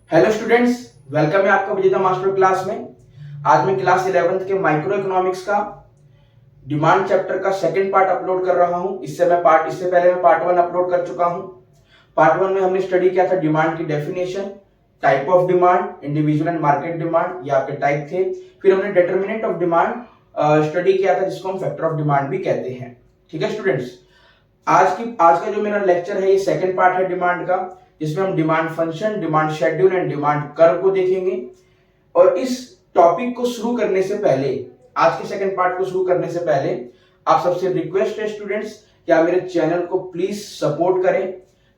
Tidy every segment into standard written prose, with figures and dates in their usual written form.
Hello students, welcome है आपका विजेता मास्टर क्लास में। आज मैं क्लास 11th के माइक्रो इकोनॉमिक्स का डिमांड चैप्टर का सेकंड पार्ट अपलोड कर रहा हूं। इससे पहले मैं पार्ट 1 अपलोड कर चुका हूं। पार्ट 1 में हमने स्टडी किया था डिमांड की definition, type of demand, individual and market demand, ये आपके टाइप थे। फिर हमने डिटरमिनेंट ऑफ डिमांड स्टडी किया था, जिसको हम फैक्टर ऑफ डिमांड भी कहते हैं। ठीक है स्टूडेंट्स, आज का जो मेरा लेक्चर है ये सेकंड पार्ट है डिमांड का, जिसमें हम demand function, demand schedule and demand curve को देखेंगे। और इस टॉपिक को शुरू करने से पहले, आज के सेकंड पार्ट को शुरू करने से पहले आप सबसे रिक्वेस्ट है स्टूडेंट्स कि आप मेरे चैनल को प्लीज सपोर्ट करें,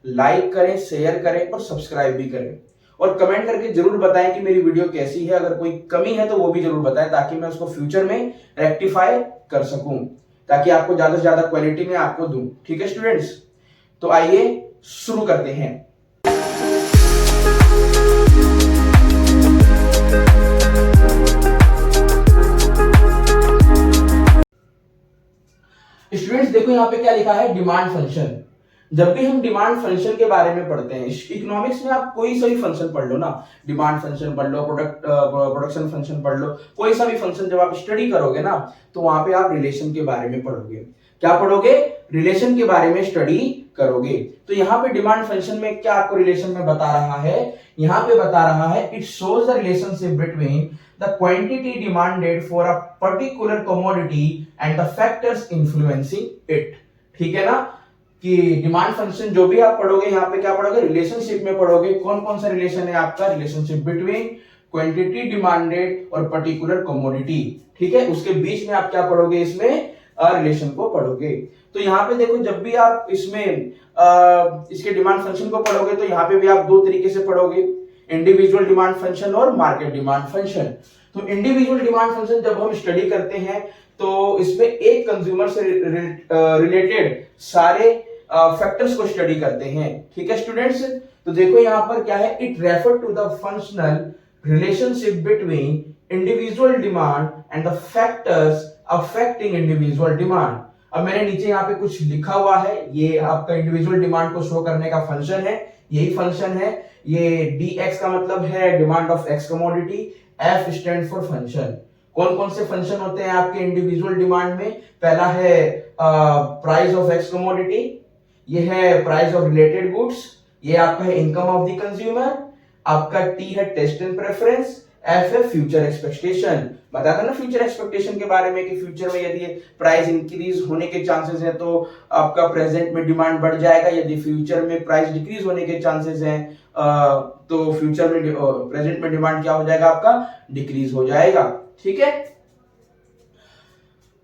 लाइक करें, शेयर करें और सब्सक्राइब भी करें। और कमेंट करके जरूर बताएं कि मेरी वीडियो कैसी है। अगर कोई कमी है तो वो भी जरूर बताएं, ताकि मैं उसको फ्यूचर में रेक्टिफाई कर सकूं, ताकि आपको ज्यादा से ज्यादा क्वालिटी में आपको दूं। ठीक है स्टूडेंट्स, तो आइए शुरू करते हैं। स्टूडेंट्स देखो यहाँ पे क्या लिखा है, डिमांड फंक्शन। जब भी हम डिमांड फंक्शन के बारे में पढ़ते हैं, इकोनॉमिक्स में आप कोई सा भी फंक्शन पढ़ लो ना, डिमांड फंक्शन पढ़ लो, प्रोडक्शन फंक्शन पढ़ लो, कोई सा भी फंक्शन जब आप स्टडी करोगे ना, तो वहां पे आप रिलेशन के बारे में पढ़ोगे। क्या पढ़ोगे? रिलेशन के बारे में स्टडी करोगे। तो यहाँ पे डिमांड फंक्शन में क्या आपको रिलेशन में बता रहा है, यहाँ पे बता रहा है it shows the relationship between the quantity demanded for a particular commodity and the factors influencing it। ठीक है ना, कि डिमांड फंक्शन जो भी आप पढ़ोगे यहाँ पे क्या पढ़ोगे, रिलेशनशिप में पढ़ोगे। कौन कौन सा रिलेशन है आपका, रिलेशनशिप बिटवीन क्वांटिटी डिमांडेड और पर्टिकुलर कमोडिटी। ठीक है, उसके बीच में आप क्या पढ़ोगे, इसमें रिलेशन को पढ़ोगे। तो यहाँ पे देखो, जब भी आप इसमें इसके डिमांड फंक्शन को पढ़ोगे तो यहाँ पे भी आप दो तरीके से पढ़ोगे, इंडिविजुअल डिमांड फंक्शन और मार्केट डिमांड फंक्शन। तो इंडिविजुअल डिमांड फंक्शन जब हम स्टडी करते हैं तो इसमें एक कंज्यूमर से रिलेटेड सारे फैक्टर्स को स्टडी करते हैं। ठीक है स्टूडेंट्स, तो देखो यहाँ पर क्या है, it refer to the functional relationship between individual demand and the factors affecting individual demand. अब मैंने नीचे यहाँ पे कुछ लिखा हुआ है, ये आपका इंडिविजुअल डिमांड को शो करने का फंक्शन है, यही फंक्शन है। ये dx का मतलब है demand of x commodity, f stand for function. कौन कौन से फंक्शन होते हैं आपके इंडिविजुअल डिमांड में? पहला है प्राइस ऑफ x कमोडिटी, ये है प्राइस ऑफ रिलेटेड गुड्स, ये आपका है इनकम ऑफ द कंज्यूमर, आपका t है टेस्ट एंड प्रेफरेंस, f है फ्यूचर एक्सपेक्टेशन। बता था ना फ्यूचर एक्सपेक्टेशन के बारे में कि फ्यूचर में यदि प्राइस इंक्रीज होने के चांसेस है तो आपका प्रेजेंट में डिमांड बढ़ जाएगा, यदि फ्यूचर में प्राइस डिक्रीज होने के चांसेस हैं तो फ्यूचर में प्रेजेंट में डिमांड क्या हो जाएगा, आपका डिक्रीज हो जाएगा। ठीक है,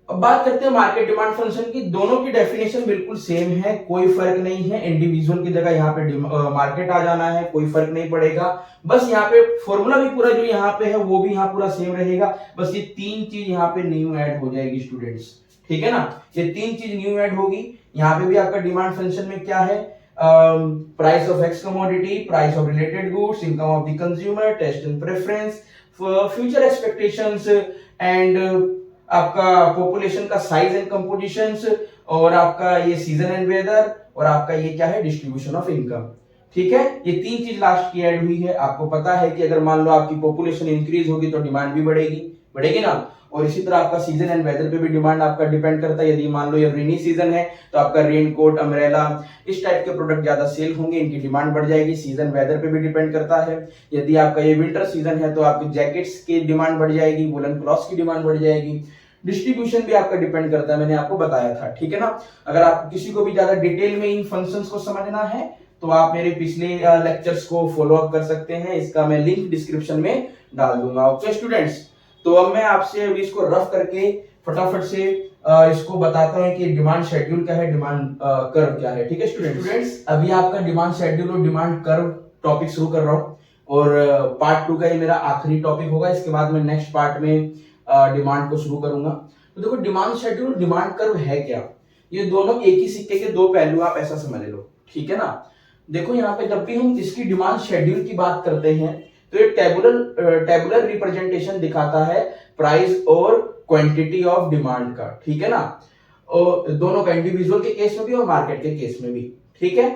अब बात करते हैं मार्केट डिमांड फंक्शन की। दोनों की डेफिनेशन बिल्कुल सेम है, कोई फर्क नहीं है। इंडिविजुअल की जगह यहाँ पे मार्केट आ जाना है, कोई फर्क नहीं पड़ेगा। बस यहाँ पे फॉर्मूला भी पूरा जो यहाँ पे है वो भी यहाँ पूरा सेम रहेगा, बस ये तीन चीज यहाँ पे न्यू ऐड हो जाएगी स्टूडेंट्स। ठीक है ना, ये तीन चीज न्यू ऐड होगी। यहाँ पे भी आपका डिमांड फंक्शन में क्या है, price of x commodity, price of related goods, income of the consumer, taste and preference, future expectations and आपका पॉपुलेशन का साइज एंड कंपोजिशंस, और आपका ये सीजन एंड वेदर, और आपका ये क्या है, डिस्ट्रीब्यूशन ऑफ इनकम। ठीक है, ये तीन चीज लास्ट की ऐड हुई है। आपको पता है कि अगर मान लो आपकी पॉपुलेशन इंक्रीज होगी तो डिमांड भी बढ़ेगी ना। और इसी तरह आपका सीजन एंड वेदर पे भी डिमांड आपका डिपेंड करता है। यदि मान लो ये रेनी सीजन है तो आपका रेन कोट, अम्ब्रेला, इस टाइप के प्रोडक्ट ज्यादा सेल होंगे, इनकी डिमांड बढ़ जाएगी। सीजन वेदर पे भी डिपेंड करता है। यदि आपका ये विंटर सीजन है तो आपकी जैकेट्स की डिमांड बढ़ जाएगी, वुलन क्लॉथ्स की डिमांड बढ़ जाएगी। डिस्ट्रीब्यूशन भी आपका डिपेंड करता है, मैंने आपको बताया था। ठीक है ना, अगर आप किसी को भी ज्यादा डिटेल में इन फंक्शंस को समझना है तो आप मेरे पिछले लेक्चर्स को फॉलो अप कर सकते हैं, इसका मैं लिंक डिस्क्रिप्शन में डाल दूंगा। ओके स्टूडेंट्स, तो अब मैं आपसे अभी इसको रफ करके फटाफट से इसको बताता हूं कि डिमांड शेड्यूल क्या है, डिमांड कर्व क्या है। ठीक है स्टूडेंट्स, अभी आपका डिमांड शेड्यूल और डिमांड कर्व टॉपिक शुरू कर रहा हूं, और पार्ट 2 का ये मेरा आखिरी टॉपिक होगा। इसके बाद मैं नेक्स्ट पार्ट में डिमांड को शुरू करूंगा। तो देखो, डिमांड शेड्यूल और डिमांड कर्व है क्या, ये दोनों एक ही सिक्के के दो पहलू, आप ऐसा समझ लो। ठीक है ना, देखो यहाँ पे जब भी हम इसकी डिमांड शेड्यूल की बात करते हैं तो ये टेबुलर रिप्रेजेंटेशन दिखाता है प्राइस और क्वांटिटी ऑफ डिमांड का। ठीक है ना, और दोनों का, इंडिविजुअल के केस में भी और मार्केट के केस में भी। ठीक है,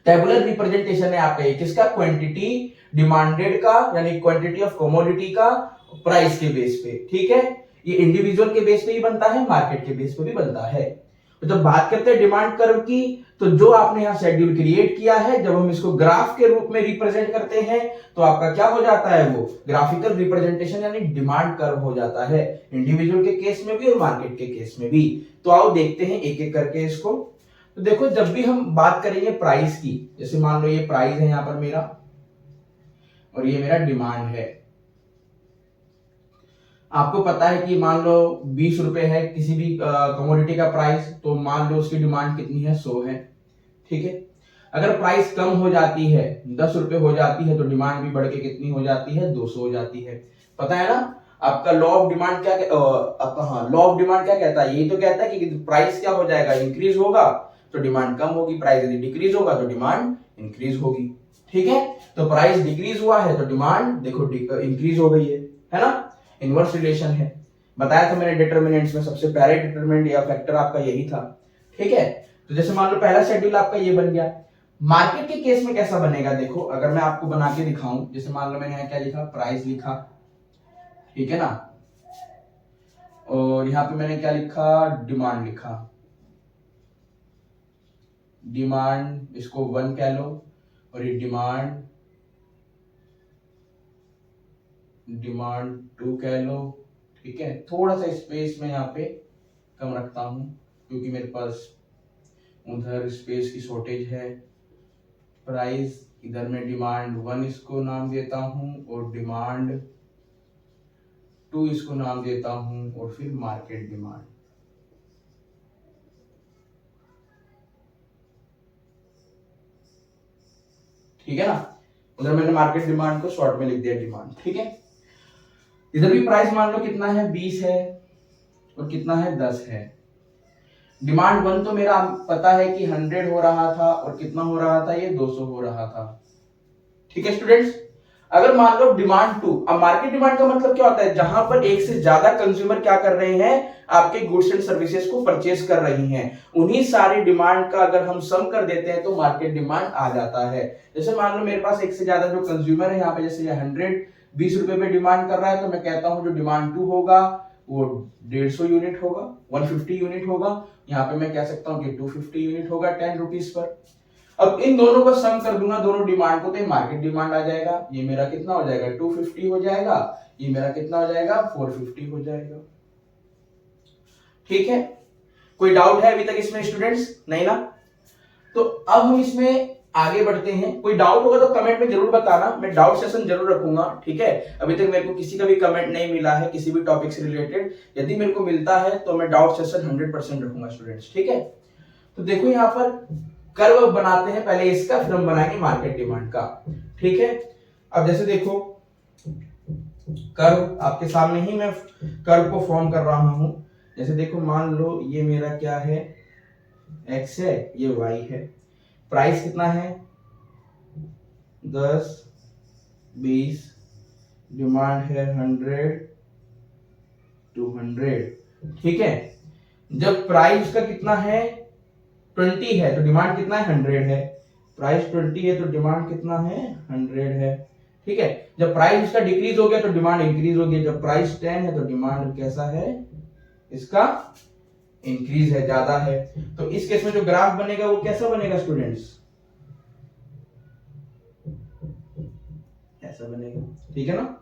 टेबुलर रिप्रेजेंटेशन है आपका ये किसका, क्वांटिटी डिमांडेड का यानी क्वांटिटी ऑफ कमोडिटी का प्राइस के बेस पे, ठीक है। ये इंडिविजुअल के बेस पे ही बनता है, मार्केट के बेस पे भी बनता है। तो जब बात करते हैं डिमांड कर्व की, तो जो आपने यहाँ शेड्यूल क्रिएट किया है, जब हम इसको ग्राफ के रूप में रिप्रेजेंट करते हैं तो आपका क्या हो जाता है, वो ग्राफिकल रिप्रेजेंटेशन यानी डिमांड कर्व हो जाता है, इंडिविजुअल के केस में भी और मार्केट के केस में भी। तो आओ देखते हैं एक एक करके इसको। तो देखो, जब भी हम बात करेंगे प्राइस की, जैसे मान लो ये प्राइस है यहाँ पर मेरा और ये मेरा डिमांड है। आपको पता है कि मान लो 20 रुपए है किसी भी कमोडिटी का प्राइस, तो मान लो उसकी डिमांड कितनी है, 100 है, ठीक है। अगर प्राइस कम हो जाती है, 10 रुपए हो जाती है, तो डिमांड भी बढ़ के कितनी हो जाती है, 200 हो जाती है। पता है ना आपका लॉ ऑफ डिमांड क्या, आपका हाँ लॉ ऑफ डिमांड क्या कहता है, यही तो कहता है कि प्राइस क्या हो जाएगा, इंक्रीज होगा तो डिमांड कम होगी, प्राइस यदि डिक्रीज होगा तो डिमांड इंक्रीज होगी, ठीक है। तो प्राइस डिक्रीज हुआ है तो डिमांड देखो इंक्रीज हो गई है ना, इनवर्स रिलेशन है। बताया था मैंने डिटरमिनेंट्स में सबसे पहले डिटरमिनेंट या फैक्टर आपका यही था, ठीक है। तो जैसे मान लो पहला शेड्यूल आपका ये बन गया। मार्केट के केस में कैसा बनेगा, देखो अगर मैं आपको बना के दिखाऊं, जैसे मान लो मैंने यहाँ क्या लिखा, प्राइस लिखा, ठीक है ना, और यहाँ पे मैंने क्या लिखा, डिमांड लिखा, डिमांड इसको 1 कह लो, और ये डिमांड 2 कह लो, ठीक है। थोड़ा सा स्पेस में यहाँ पे कम रखता हूं क्योंकि मेरे पास उधर स्पेस की शॉर्टेज है। प्राइस इधर में डिमांड 1 इसको नाम देता हूं और डिमांड 2 इसको नाम देता हूं और फिर मार्केट डिमांड, ठीक है ना। उधर मैंने मार्केट डिमांड को शॉर्ट में लिख दिया डिमांड, ठीक है। इधर भी प्राइस मान लो कितना है, 20 है और कितना है, 10 है। डिमांड 1 तो मेरा पता है कि 100 हो रहा था और कितना हो रहा था, ये 200 हो रहा था, ठीक है स्टूडेंट्स। अगर मान लो डिमांड 2, अब मार्केट डिमांड का मतलब क्या होता है, जहां पर एक से ज्यादा कंज्यूमर क्या कर रहे हैं, आपके गुड्स एंड सर्विसेज को परचेज कर रही हैं, उन्हीं सारी डिमांड का अगर हम सम कर देते हैं तो मार्केट डिमांड आ जाता है। जैसे मान लो मेरे पास एक से ज्यादा जो कंज्यूमर है, यहाँ पे जैसे ये 120 रुपए पे डिमांड कर रहा है, तो मैं कहता हूं जो डिमांड 2 होगा वो 150 यूनिट होगा, 150 यूनिट होगा। यहाँ पे मैं कह सकता हूँ कि 250 यूनिट होगा 10 रुपीज पर। अब इन दोनों को सम कर दूंगा, दोनों डिमांड को, तो मार्केट डिमांड आ जाएगा। ये मेरा कितना हो जाएगा, 250 हो जाएगा, ये मेरा कितना हो जाएगा, 450 हो जाएगा, ठीक है। कोई डाउट है अभी तक इसमें स्टूडेंट्स, नहीं ना। तो अब हम इसमें आगे बढ़ते हैं। कोई डाउट होगा तो कमेंट में जरूर बताना, मैं डाउट सेशन जरूर रखूंगा, ठीक है। अभी तक मेरे को किसी का भी कमेंट नहीं मिला है किसी भी टॉपिक से रिलेटेड, यदि मेरे को मिलता है तो मैं डाउट सेशन 100% रखूंगा स्टूडेंट्स, ठीक है। तो देखो यहाँ पर कर्व बनाते हैं, पहले इसका फिर हम बनाएंगे मार्केट डिमांड का, ठीक है। अब जैसे देखो कर्व आपके सामने ही मैं कर्व को फॉर्म कर रहा हूं। जैसे देखो मान लो ये मेरा क्या है, x है, ये y है। प्राइस कितना है, 10 20, डिमांड है 100 200, ठीक है। जब प्राइस का कितना है 20 है तो डिमांड कितना है, 100 है। प्राइस 20 है तो डिमांड कितना है, 100 है, ठीक है। जब प्राइस इसका डिक्रीज हो गया तो डिमांड इंक्रीज हो गया। जब प्राइस 10 है तो डिमांड कैसा है, इसका इंक्रीज है, ज्यादा है। तो इस केस में जो ग्राफ बनेगा वो कैसा बनेगा स्टूडेंट्स, ऐसा बनेगा, ठीक है ना।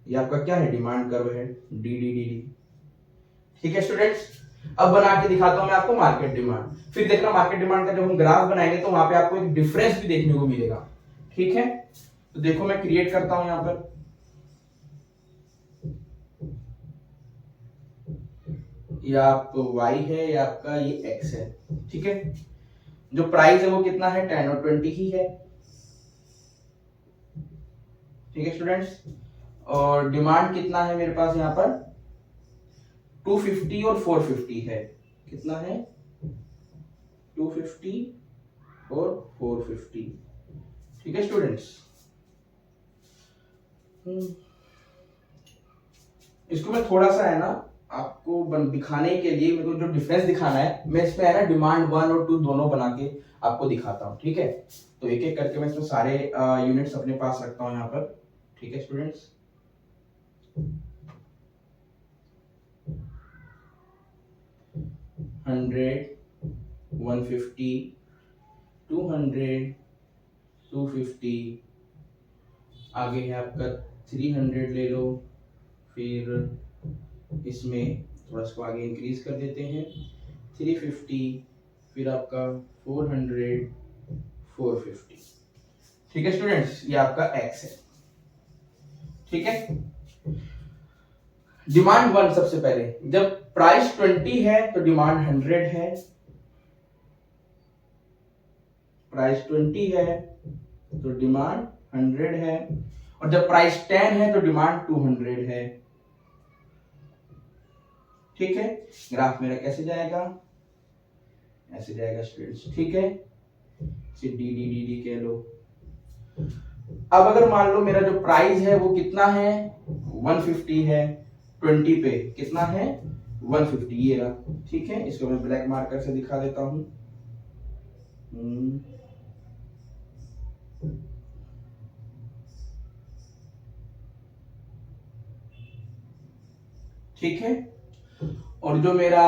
ये आपका क्या है, डिमांड कर्व है, डी डी डी डी, ठीक है स्टूडेंट्स। अब बना के दिखाता हूं मैं आपको मार्केट डिमांड। फिर देखना मार्केट डिमांड का जब हम ग्राफ बनाएंगे तो वहां पे आपको एक डिफरेंस भी देखने को मिलेगा, ठीक है। तो देखो मैं क्रिएट करता हूं यहां पर, ये आप y है, या आपका ये x है, ठीक है। जो प्राइस है वो कितना है, 10 और 20 ही है, ठीक है स्टूडेंट्स। और डिमांड कितना है मेरे पास यहाँ पर, 250 और 450 है। कितना है, 250 और 450, ठीक है स्टूडेंट्स। इसको मैं थोड़ा सा है ना आपको दिखाने के लिए मेरे को जो डिफरेंस दिखाना है, मैं इसमें है ना डिमांड 1 और 2 दोनों बना के आपको दिखाता हूँ, ठीक है। तो एक एक करके मैं इसमें सारे यूनिट्स अपने पास रखता हूँ यहाँ पर, ठीक है स्टूडेंट्स। हंड्रेड, 150, 200, 250, आगे है आपका 300 ले लो, फिर इसमें थोड़ा इसको आगे इंक्रीज कर देते हैं 350, फिर आपका 400, 450, ठीक है स्टूडेंट्स, ये आपका एक्स है, ठीक है। डिमांड 1 सबसे पहले, जब प्राइस 20 है तो डिमांड 100 है, प्राइस 20 है तो डिमांड 100 है, और जब प्राइस 10 है तो डिमांड 200 है, ठीक है। ग्राफ मेरा कैसे जाएगा, ऐसे जाएगा स्टूडेंट्स, ठीक है, इसे डी डी डी डी कह लो। अब अगर मान लो मेरा जो प्राइस है वो कितना है, 150 है, 20 पे कितना है 150, ये रहा, ठीक है। इसको मैं ब्लैक मार्कर से दिखा देता हूं, ठीक है। और जो मेरा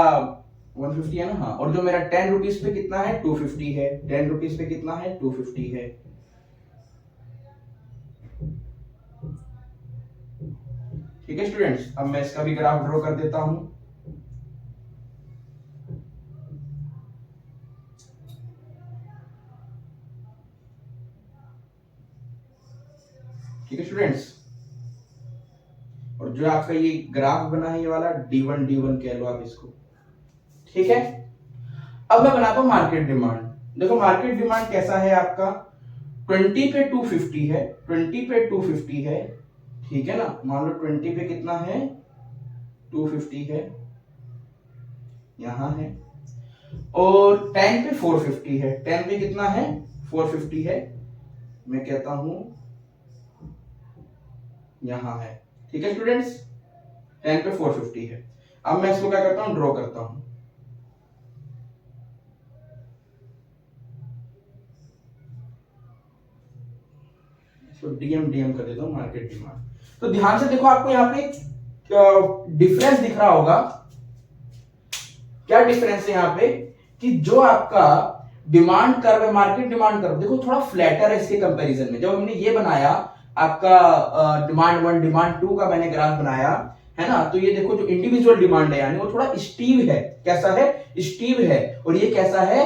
150 है ना, हाँ, और जो मेरा 10 रुपीज पे कितना है 250 है, 10 रुपीज पे कितना है 250 है, ठीक है स्टूडेंट्स। अब मैं इसका भी ग्राफ ड्रॉ कर देता हूं, ठीक है स्टूडेंट्स। और जो आपका ये ग्राफ बना है ये वाला D1 कह लो आप इसको, ठीक है। अब मैं बनाता हूं मार्केट डिमांड। देखो मार्केट डिमांड कैसा है आपका, 20 पे 250 है, 20 पे 250 है, ठीक है ना। मान लो 20 पे कितना है 250 है, यहां है, और 10 पे 450 है, 10 पे कितना है 450 है, मैं कहता हूं यहां है, ठीक है स्टूडेंट्स। 10 पे 450 है। अब मैं इसको क्या करता हूं, ड्रॉ करता हूं, इसको डीएम कर देता हूं, मार्केट डिमांड। तो ध्यान से देखो, आपको यहां पे डिफरेंस दिख रहा होगा। क्या डिफरेंस है यहाँ पे, कि जो आपका डिमांड कर्व है, मार्केट डिमांड कर्व, देखो थोड़ा फ्लैटर है इसके कंपैरिजन में। जब हमने ये बनाया आपका डिमांड 1 डिमांड 2 का मैंने ग्राफ बनाया है ना, तो ये देखो जो इंडिविजुअल डिमांड है यानी वो थोड़ा स्टीव है, कैसा है स्टीव है, और ये कैसा है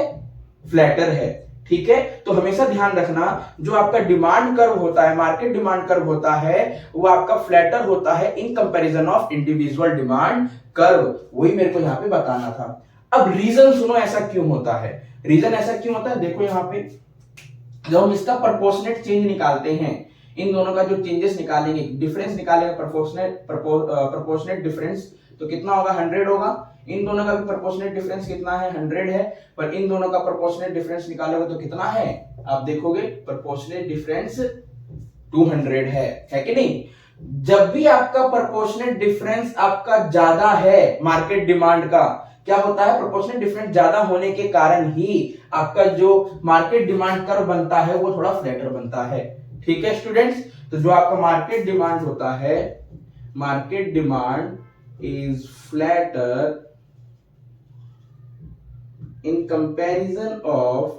फ्लैटर है, ठीक है। तो हमेशा ध्यान रखना, जो आपका डिमांड कर्व होता है, मार्केट डिमांड कर्व होता है, वो आपका फ्लैटर होता है in comparison of individual demand curve. वही मेरे को यहां पे बताना था। अब रीजन सुनो, ऐसा क्यों होता है, रीजन ऐसा क्यों होता है, देखो यहां पे जब हम इसका प्रोपोर्शनेट चेंज निकालते हैं, इन दोनों का जो चेंजेस निकालेंगे, डिफरेंस निकालेंगे, प्रोपोर्शनेट डिफरेंस, तो कितना होगा 100 होगा। इन दोनों का भी प्रोपोर्शनेट डिफरेंस कितना है 100 है, पर इन दोनों का प्रोपोर्शनेट डिफरेंस निकालोगे तो कितना है, आप देखोगे प्रोपोर्शनेट डिफरेंस 200 है कि नहीं। जब भी आपका प्रोपोर्शनेट डिफरेंस आपका ज्यादा है मार्केट डिमांड का, क्या होता है, प्रोपोर्शनेट डिफरेंस ज्यादा होने के कारण ही आपका जो मार्केट डिमांड कर्व बनता है वो थोड़ा फ्लैटर बनता है, ठीक है स्टूडेंट्स। तो जो आपका मार्केट डिमांड होता है, market demand is flatter in comparison of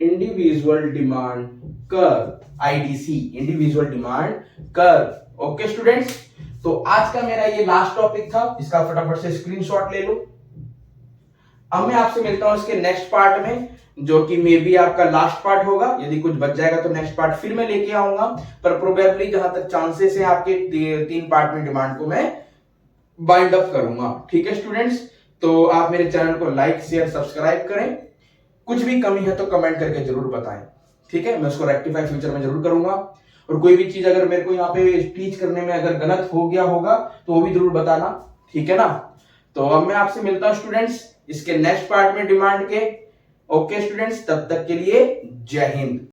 individual demand curve, IDC, individual demand curve, okay students. तो आज का मेरा ये लास्ट टॉपिक था, इसका फटाफट से स्क्रीनशॉट ले लो। अब मैं आपसे मिलता हूं इसके नेक्स्ट पार्ट में, जो कि मे बी आपका लास्ट पार्ट होगा। यदि कुछ बच जाएगा तो नेक्स्ट पार्ट फिर मैं लेके आऊंगा, पर प्रोबेबली जहां तक चांसेस है आपके 3 पार्ट में डिमांड को मैं बाइंड अप करूंगा, ठीक है स्टूडेंट्स। तो आप मेरे चैनल को लाइक शेयर सब्सक्राइब करें, कुछ भी कमी है तो कमेंट करके जरूर बताएं, ठीक है। मैं उसको रेक्टिफाई फ्यूचर में जरूर करूंगा, और कोई भी चीज अगर मेरे को यहाँ पे टीच करने में अगर गलत हो गया होगा तो वो भी जरूर बताना, ठीक है ना। तो अब मैं आपसे मिलता हूं स्टूडेंट्स इसके नेक्स्ट पार्ट में डिमांड के। ओके स्टूडेंट्स, तब तक के लिए जय हिंद।